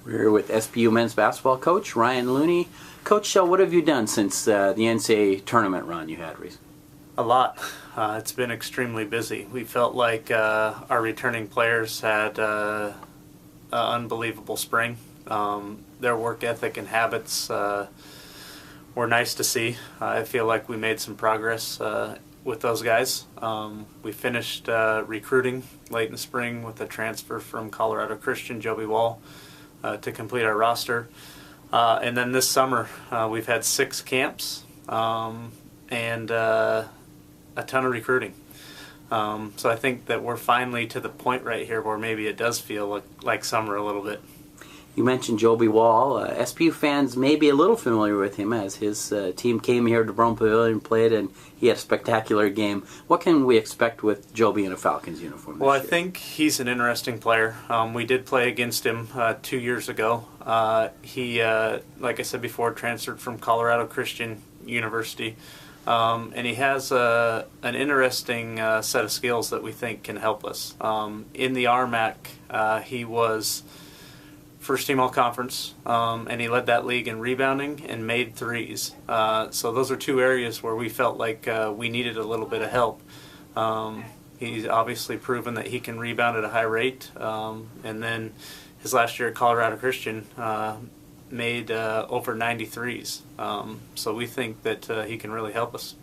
We're here with SPU men's basketball coach Ryan Looney. Coach, what have you done since the NCAA tournament run you had recently? A lot. It's been extremely busy. We felt like our returning players had an unbelievable spring. Their work ethic and habits were nice to see. I feel like we made some progress with those guys. We finished recruiting late in the spring with a transfer from Colorado Christian, Joby Wall, to complete our roster. And then this summer we've had 6 camps and a ton of recruiting. So I think that we're finally to the point right here where maybe it does feel like summer a little bit. You mentioned Joby Wall. SPU fans may be a little familiar with him as his team came here to Brome Pavilion, played, and he had a spectacular game. What can we expect with Joby in a Falcons uniform this Well, year? I think he's an interesting player. We did play against him 2 years ago. He, like I said before, transferred from Colorado Christian University. And he has an interesting set of skills that we think can help us. In the RMAC, he was first team all-conference, and he led that league in rebounding and made threes. So those are 2 areas where we felt like we needed a little bit of help. He's obviously proven that he can rebound at a high rate, and then his last year at Colorado Christian made over 93s. So we think that he can really help us.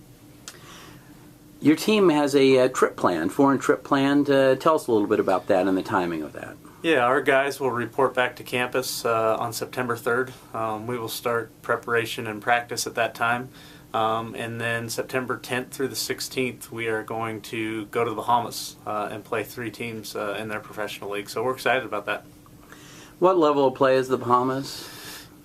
Your team has a trip planned, foreign trip planned. Tell us a little bit about that and the timing of that. Yeah, our guys will report back to campus on September 3rd. We will start preparation and practice at that time. And then September 10th through the 16th, we are going to go to the Bahamas and play 3 teams in their professional league. So we're excited about that. What level of play is the Bahamas?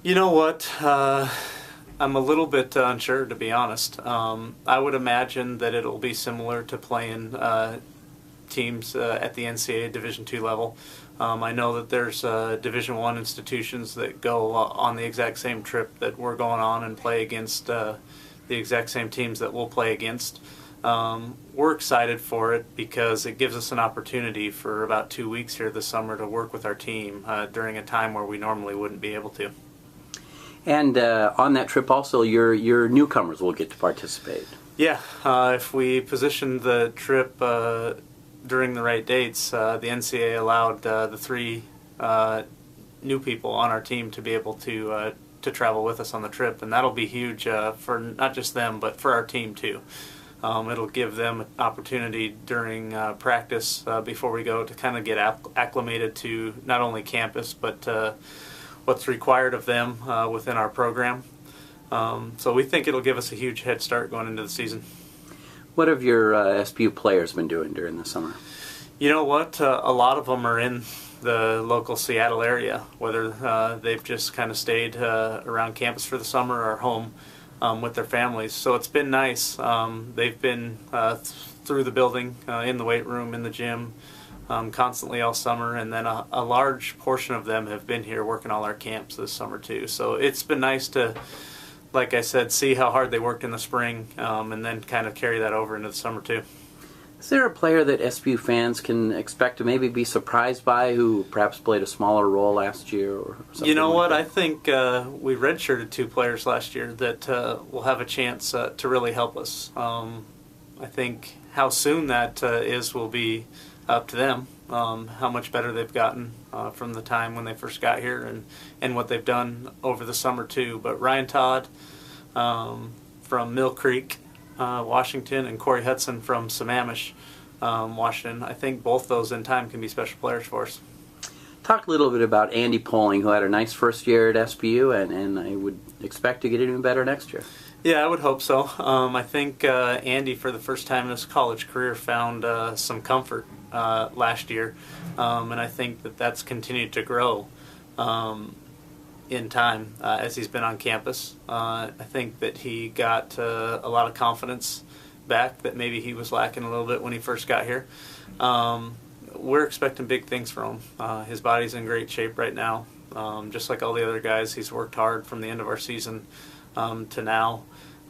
You know what? I'm a little bit unsure, to be honest. I would imagine that it'll be similar to playing teams at the NCAA Division II level. I know that there's Division I institutions that go on the exact same trip that we're going on and play against the exact same teams that we'll play against. We're excited for it because it gives us an opportunity for about 2 weeks here this summer to work with our team during a time where we normally wouldn't be able to. And on that trip also, your newcomers will get to participate. Yeah, if we position the trip during the right dates, the NCAA allowed the 3 new people on our team to be able to travel with us on the trip, and that'll be huge for not just them but for our team too. It'll give them an opportunity during practice before we go to kind of get acclimated to not only campus but what's required of them within our program. So we think it'll give us a huge head start going into the season. What have your SPU players been doing during the summer? You know what? A lot of them are in the local Seattle area, whether they've just kind of stayed around campus for the summer or home with their families. So it's been nice. They've been through the building, in the weight room, in the gym, constantly all summer, and then a large portion of them have been here working all our camps this summer too. So it's been nice to, like I said, see how hard they worked in the spring and then kind of carry that over into the summer too. Is there a player that SPU fans can expect to maybe be surprised by who perhaps played a smaller role last year or something? You know like what? that? I think we redshirted 2 players last year that will have a chance to really help us. I think how soon that is will be up to them, how much better they've gotten from the time when they first got here and what they've done over the summer too. But Ryan Todd from Mill Creek, Washington, and Corey Hudson from Sammamish, Washington, I think both those in time can be special players for us. Talk a little bit about Andy Poling, who had a nice first year at SPU, and I would expect to get even better next year. Yeah, I would hope so. I think Andy, for the first time in his college career, found some comfort last year, and I think that that's continued to grow in time as he's been on campus. I think that he got a lot of confidence back that maybe he was lacking a little bit when he first got here. We're expecting big things from him. His body's in great shape right now. Just like all the other guys, he's worked hard from the end of our season to now.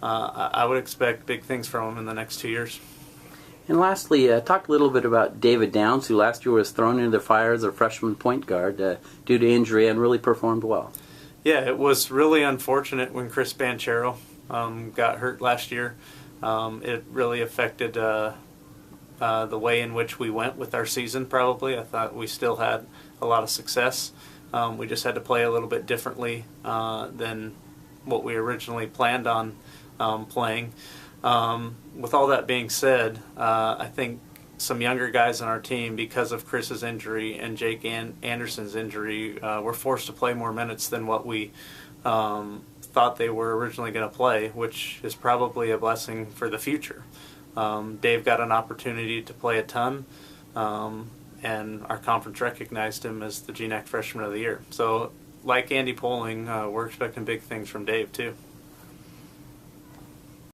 I would expect big things from him in the next 2 years. And lastly, talk a little bit about David Downs, who last year was thrown into the fire as a freshman point guard due to injury and really performed well. Yeah, it was really unfortunate when Chris Banchero got hurt last year. It really affected the way in which we went with our season, probably. I thought we still had a lot of success. We just had to play a little bit differently than what we originally planned on playing. With all that being said, I think some younger guys on our team, because of Chris's injury and Jake Anderson's injury, were forced to play more minutes than what we thought they were originally going to play, which is probably a blessing for the future. Dave got an opportunity to play a ton, and our conference recognized him as the GNAC Freshman of the Year. So, like Andy Poling, we're expecting big things from Dave, too.